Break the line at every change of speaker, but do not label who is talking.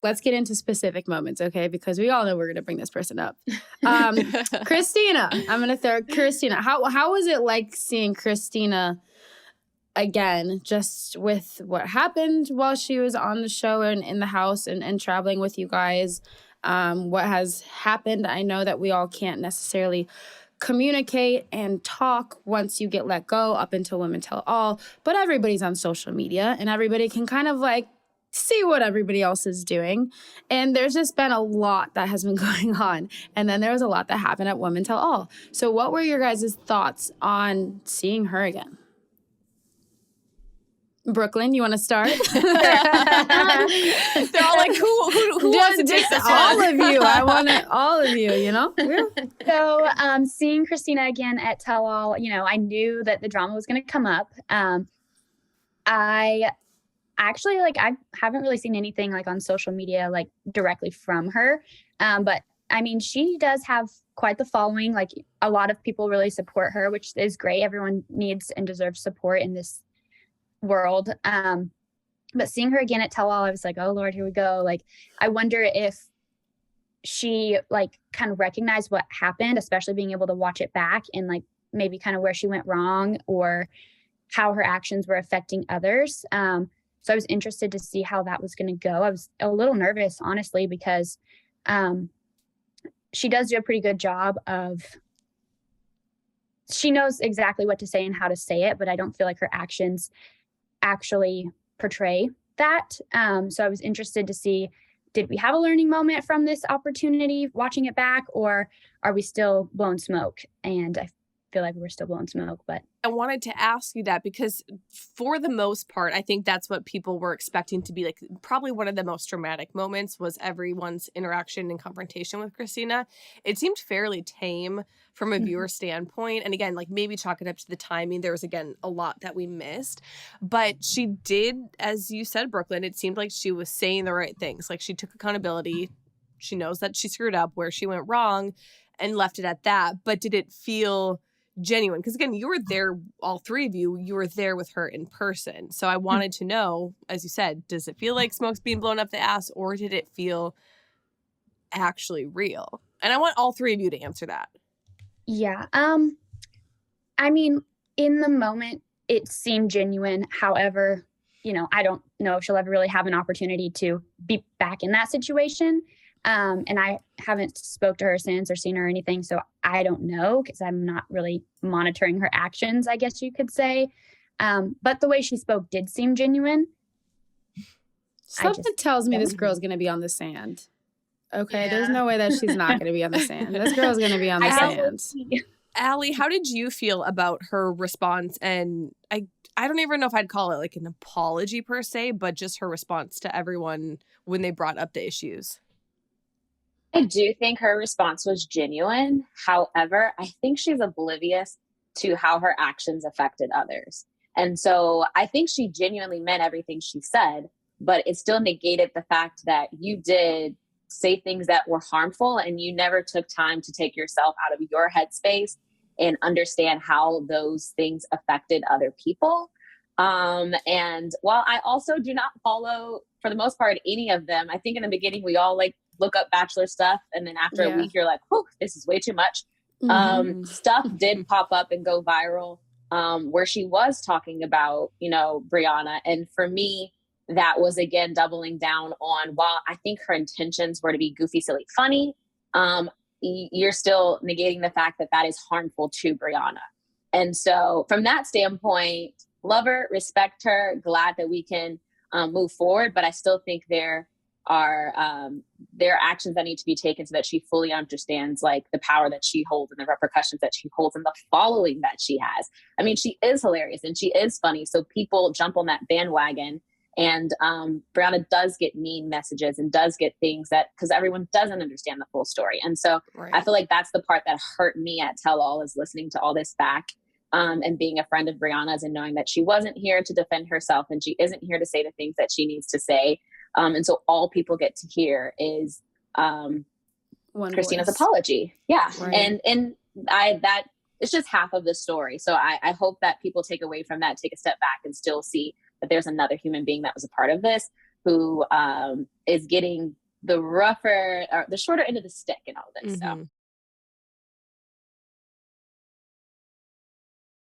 let's get into specific moments, okay? Because we all know we're going to bring this person up. Christina, I'm going to throw Christina. How was it like seeing Christina again, just with what happened while she was on the show and in the house and traveling with you guys? What has happened? I know that we all can't necessarily communicate and talk once you get let go up until Women Tell All, but everybody's on social media and everybody can kind of like see what everybody else is doing. And there's just been a lot that has been going on. And then there was a lot that happened at Women Tell All. So what were your guys' thoughts on seeing her again? Brooklyn, you want to start?
They're all like, who wants to take this
all
one?
Of you. I want it, all of you, you know?
So seeing Christina again at Tell All, you know, I knew that the drama was going to come up. I actually, like, I haven't really seen anything like on social media, like directly from her. But I mean, she does have quite the following. Like, a lot of people really support her, which is great. Everyone needs and deserves support in this world. But seeing her again at Tell All, I was like, oh Lord, here we go. Like, I wonder if she like kind of recognized what happened, especially being able to watch it back and like maybe kind of where she went wrong or how her actions were affecting others. So I was interested to see how that was going to go. I was a little nervous, honestly, because she does do a pretty good job of, she knows exactly what to say and how to say it, but I don't feel like her actions actually portray that. So I was interested to see, did we have a learning moment from this opportunity watching it back, or are we still blowing smoke? And I feel like we're still blowing smoke, but
I wanted to ask you that because for the most part, I think that's what people were expecting to be like. Probably one of the most dramatic moments was everyone's interaction and confrontation with Christina. It seemed fairly tame from a viewer standpoint. And again, like maybe chalk it up to the timing. There was, again, a lot that we missed. But she did, as you said, Brooklyn, it seemed like she was saying the right things. Like she took accountability. She knows that she screwed up, where she went wrong, and left it at that. But did it feel genuine? Because again, you were there, all three of you were there with her in person. So I wanted to know, as you said, does it feel like smoke's being blown up the ass, or did it feel actually real? And I want all three of you to answer that.
Yeah. I mean, in the moment, it seemed genuine. However, you know, I don't know if she'll ever really have an opportunity to be back in that situation. And I haven't spoke to her since or seen her or anything. So I don't know, because I'm not really monitoring her actions, I guess you could say. But the way she spoke did seem genuine.
Something tells me this girl's going to be on the sand. Okay, yeah. There's no way that she's not going to be on the sand. This girl's going to be on the sand.
Allie, how did you feel about her response? And I don't even know if I'd call it like an apology per se, but just her response to everyone when they brought up the issues.
I do think her response was genuine. However, I think she's oblivious to how her actions affected others. And so I think she genuinely meant everything she said, but it still negated the fact that you did say things that were harmful and you never took time to take yourself out of your headspace and understand how those things affected other people. And while I also do not follow, for the most part, any of them, I think in the beginning we all like look up Bachelor stuff, and then after a week you're like, whew, this is way too much. Stuff did pop up and go viral where she was talking about, you know, Brianna. And for me, that was again doubling down on, while I think her intentions were to be goofy, silly, funny, you're still negating the fact that that is harmful to Brianna. And so from that standpoint, love her, respect her, glad that we can move forward. But I still think there are actions that need to be taken so that she fully understands like the power that she holds and the repercussions that she holds and the following that she has. I mean, she is hilarious and she is funny. So people jump on that bandwagon. And Brianna does get mean messages and does get things that, because everyone doesn't understand the full story. And so I feel like that's the part that hurt me at Tell All, is listening to all this back and being a friend of Brianna's and knowing that she wasn't here to defend herself and she isn't here to say the things that she needs to say. And so all people get to hear is Christina's apology. Yeah. Right. And that it's just half of the story. So I hope that people take away from that, take a step back and still see that there's another human being that was a part of this, who is getting the rougher or the shorter end of the stick and all this. So